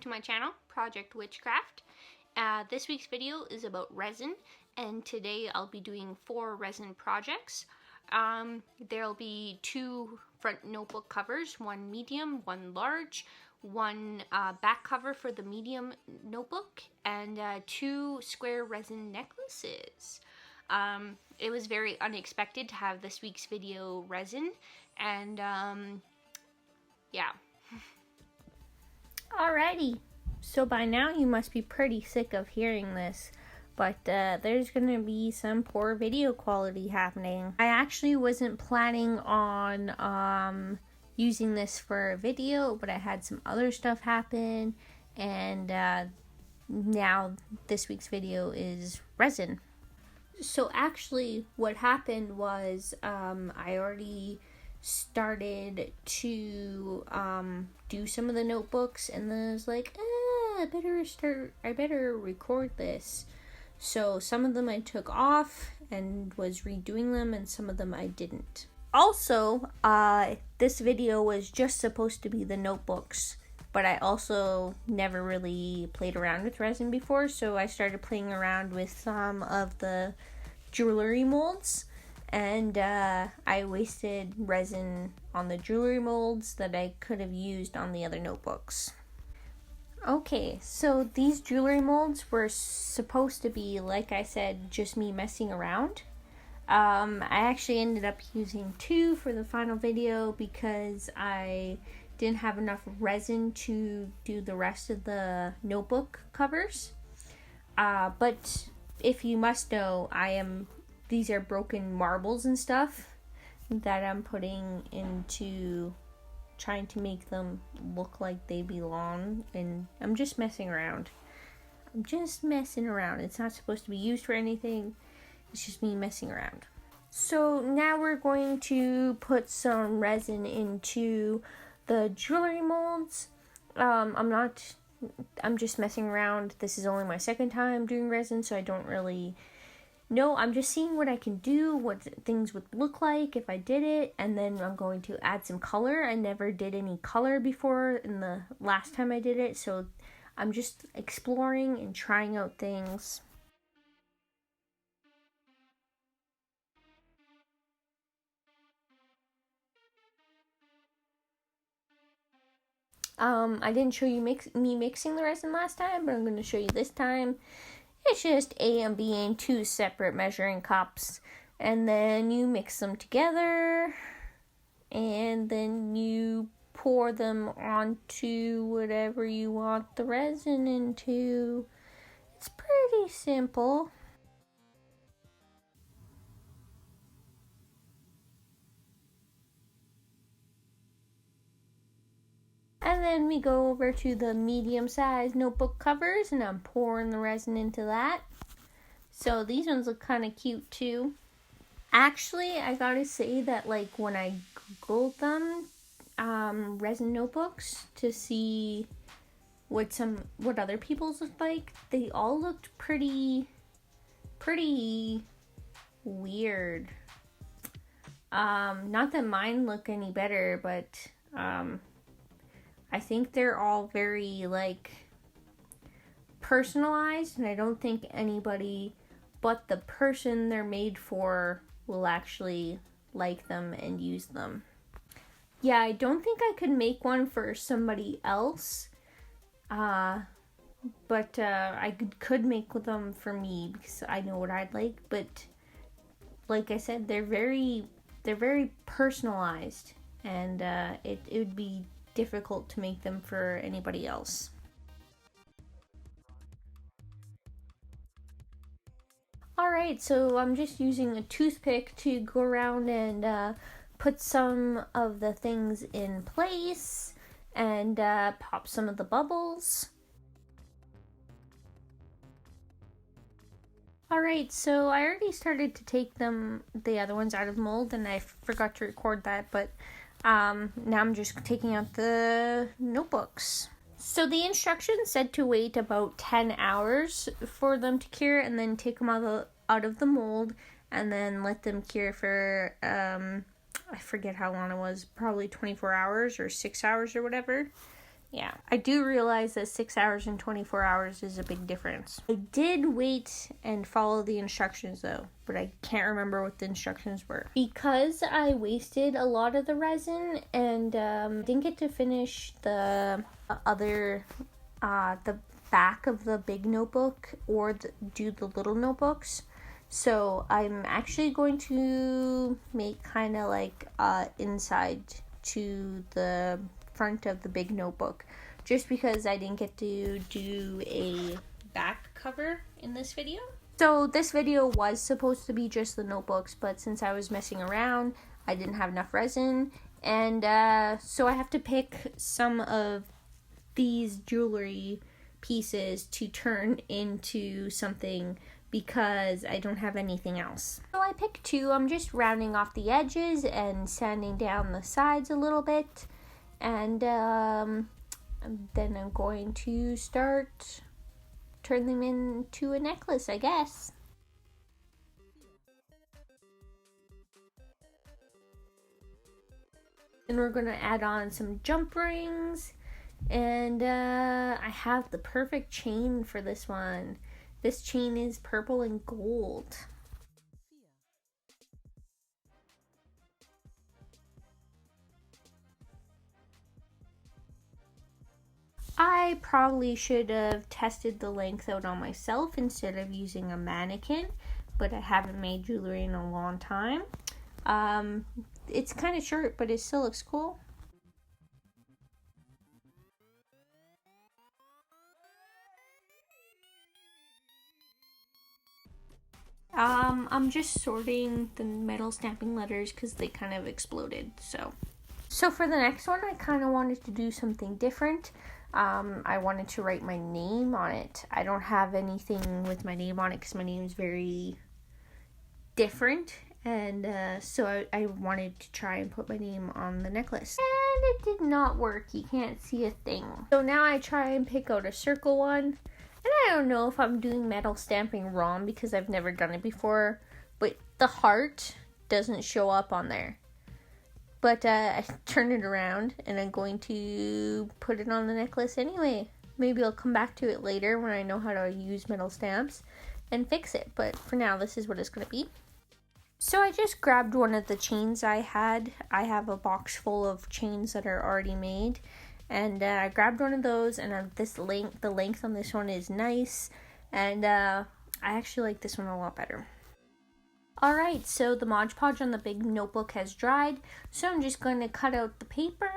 to my channel, Project Witchcraft. This week's video is about resin, and today I'll be doing 4 resin projects. There'll be 2 front notebook covers, one medium, one large, one back cover for the medium notebook, and 2 square resin necklaces. It was very unexpected to have this week's video resin, and yeah. Alrighty, so by now you must be pretty sick of hearing this, but there's gonna be some poor video quality happening. I actually wasn't planning on using this for a video, but I had some other stuff happen, and now this week's video is resin. So actually what happened was I already started to do some of the notebooks, and then I was like, I better record this. So some of them I took off and was redoing them, and some of them I didn't. Also, this video was just supposed to be the notebooks, but I also never really played around with resin before, so I started playing around with some of the jewelry molds. And I wasted resin on the jewelry molds that I could have used on the other notebooks. Okay, so these jewelry molds were supposed to be, like I said, just me messing around. I actually ended up using 2 for the final video because I didn't have enough resin to do the rest of the notebook covers. But if you must know, these are broken marbles and stuff that I'm putting into trying to make them look like they belong, and I'm just messing around. It's not supposed to be used for anything. It's just me messing around. So now we're going to put some resin into the jewelry molds. I'm just messing around. This is only my second time doing resin, so I don't really know. I'm just seeing what I can do, what things would look like if I did it, and then I'm going to add some color. I never did any color before in the last time I did it, so I'm just exploring and trying out things. I didn't show you me mixing the resin last time, but I'm going to show you this time. It's just A and B in 2 separate measuring cups, and then you mix them together, and then you pour them onto whatever you want the resin into. It's pretty simple. And then we go over to the medium-sized notebook covers, and I'm pouring the resin into that. So these ones look kind of cute too. Actually, I gotta say that when I googled them, resin notebooks, to see what other people's looked like, they all looked pretty weird. Not that mine look any better, but I think they're all very personalized, and I don't think anybody but the person they're made for will actually like them and use them. Yeah, I don't think I could make one for somebody else, but I could make them for me because I know what I'd like. But like I said, they're very personalized, and it would be difficult to make them for anybody else. Alright, so I'm just using a toothpick to go around and put some of the things in place and pop some of the bubbles. Alright, so I already started to take the other ones out of the mold, and I forgot to record that, but now I'm just taking out the notebooks. So the instructions said to wait about 10 hours for them to cure, and then take them out of the mold, and then let them cure for, I forget how long it was, probably 24 hours or 6 hours or whatever. Yeah, I do realize that 6 hours and 24 hours is a big difference. I did wait and follow the instructions though, but I can't remember what the instructions were. Because I wasted a lot of the resin and didn't get to finish the the back of the big notebook or do the little notebooks. So I'm actually going to make kind of like inside to the front of the big notebook, just because I didn't get to do a back cover in this video. So this video was supposed to be just the notebooks, but since I was messing around, I didn't have enough resin, and so I have to pick some of these jewelry pieces to turn into something because I don't have anything else. So I picked two. I'm just rounding off the edges and sanding down the sides a little bit. And then I'm going to start turn them into a necklace, I guess. Then we're going to add on some jump rings. And I have the perfect chain for this one. This chain is purple and gold. I probably should have tested the length out on myself instead of using a mannequin, but I haven't made jewelry in a long time. It's kind of short, but it still looks cool. I'm just sorting the metal stamping letters because they kind of exploded. So for the next one, I kind of wanted to do something different. I wanted to write my name on it. I don't have anything with my name on it because my name is very different. And so I wanted to try and put my name on the necklace. And it did not work. You can't see a thing. So now I try and pick out a circle one. And I don't know if I'm doing metal stamping wrong because I've never done it before. But the heart doesn't show up on there. But I turned it around and I'm going to put it on the necklace anyway. Maybe I'll come back to it later when I know how to use metal stamps and fix it. But for now, this is what it's going to be. So I just grabbed one of the chains I had. I have a box full of chains that are already made. And I grabbed one of those, and the length on this one is nice. And I actually like this one a lot better. Alright, so the Mod Podge on the big notebook has dried, so I'm just going to cut out the paper,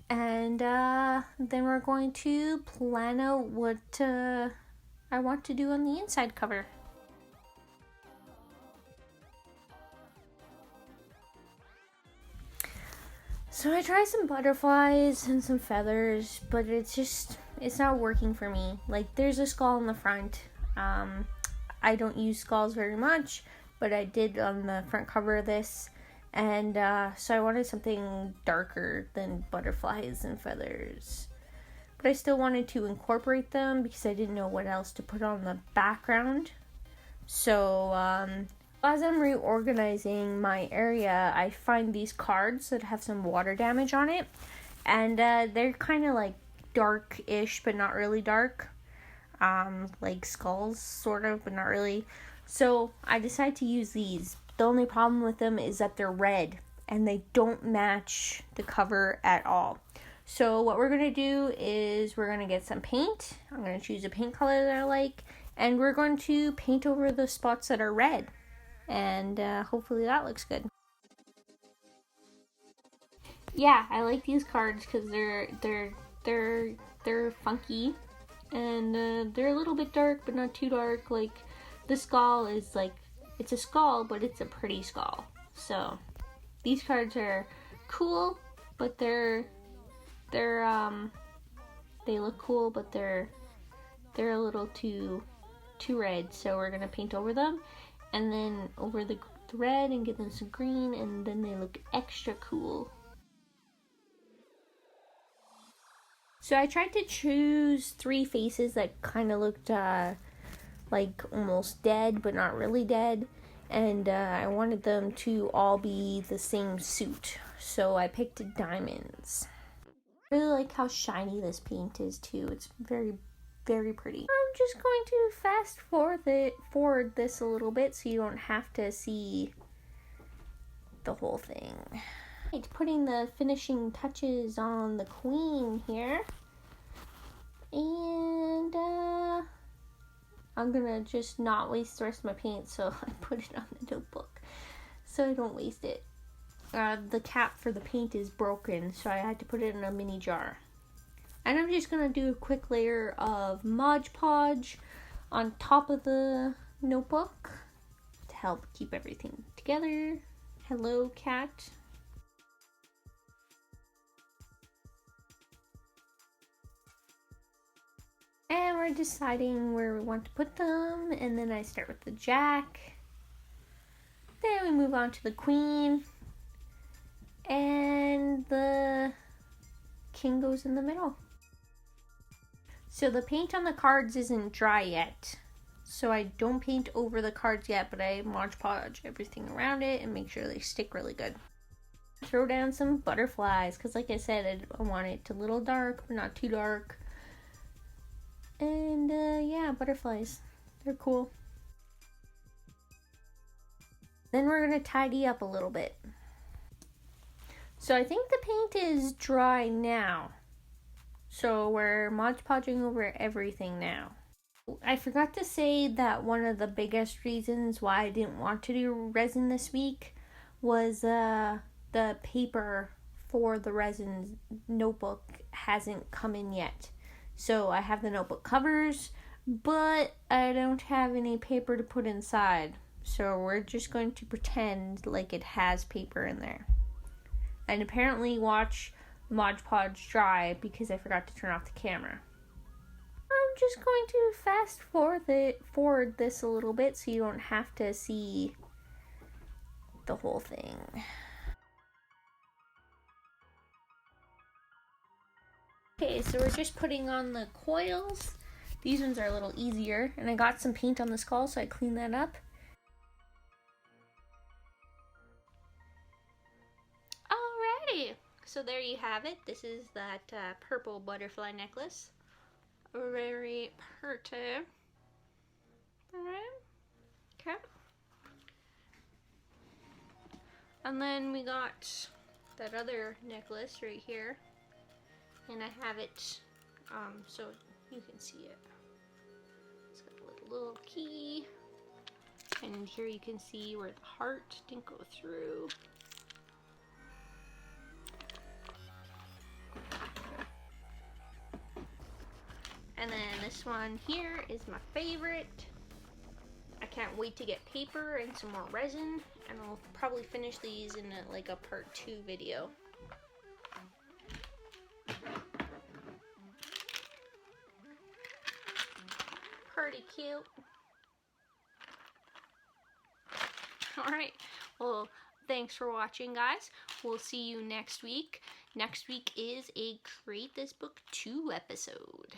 and then we're going to plan out what I want to do on the inside cover. So I tried some butterflies and some feathers, but it's not working for me. Like, there's a skull in the front. I don't use skulls very much, but I did on the front cover of this, and so I wanted something darker than butterflies and feathers, but I still wanted to incorporate them because I didn't know what else to put on the background. So as I'm reorganizing my area, I find these cards that have some water damage on it, and they're kind of like dark-ish but not really dark, like skulls sort of but not really. So I decided to use these. The only problem with them is that they're red and they don't match the cover at all. So what we're going to do is we're going to get some paint. I'm going to choose a paint color that I like, and we're going to paint over the spots that are red. And hopefully that looks good. Yeah, I like these cards because they're funky, and they're a little bit dark but not too dark. Like, the skull is like, it's a skull, but it's a pretty skull. So these cards are cool, but they look cool, but they're a little too red. So we're gonna paint over them, and then over the red, and give them some green, and then they look extra cool. So I tried to choose 3 faces that kind of looked like almost dead but not really dead, and I wanted them to all be the same suit, so I picked diamonds. I really like how shiny this paint is too. It's very, very pretty. I'm just going to fast forward this a little bit so you don't have to see the whole thing. Right, putting the finishing touches on the queen here. And I'm gonna just not waste the rest of my paint, so I put it on the notebook so I don't waste it. The cap for the paint is broken, so I had to put it in a mini jar. And I'm just gonna do a quick layer of Mod Podge on top of the notebook to help keep everything together. Hello, cat. And we're deciding where we want to put them, and then I start with the jack. Then we move on to the queen, and the king goes in the middle. So the paint on the cards isn't dry yet, so I don't paint over the cards yet, but I Mod Podge everything around it and make sure they stick really good. Throw down some butterflies, because like I said, I want it a little dark, but not too dark. And yeah, butterflies. They're cool. Then we're going to tidy up a little bit. So I think the paint is dry now. So we're Mod Podging over everything now. I forgot to say that one of the biggest reasons why I didn't want to do resin this week was the paper for the resin notebook hasn't come in yet. So I have the notebook covers, but I don't have any paper to put inside. So we're just going to pretend like it has paper in there. And apparently watch Mod Podge dry because I forgot to turn off the camera. I'm just going to fast forward this a little bit so you don't have to see the whole thing. Okay, so we're just putting on the coils. These ones are a little easier, and I got some paint on the skull, so I cleaned that up. Alrighty, so there you have it. This is that purple butterfly necklace. Very pretty. Alright, okay. And then we got that other necklace right here. And I have it so you can see it. It's got a little key. And here you can see where the heart didn't go through. And then this one here is my favorite. I can't wait to get paper and some more resin. And I'll probably finish these in like a part 2 video. Pretty cute. Alright, well, thanks for watching, guys. We'll see you next week. Next week is a Create This Book 2 episode.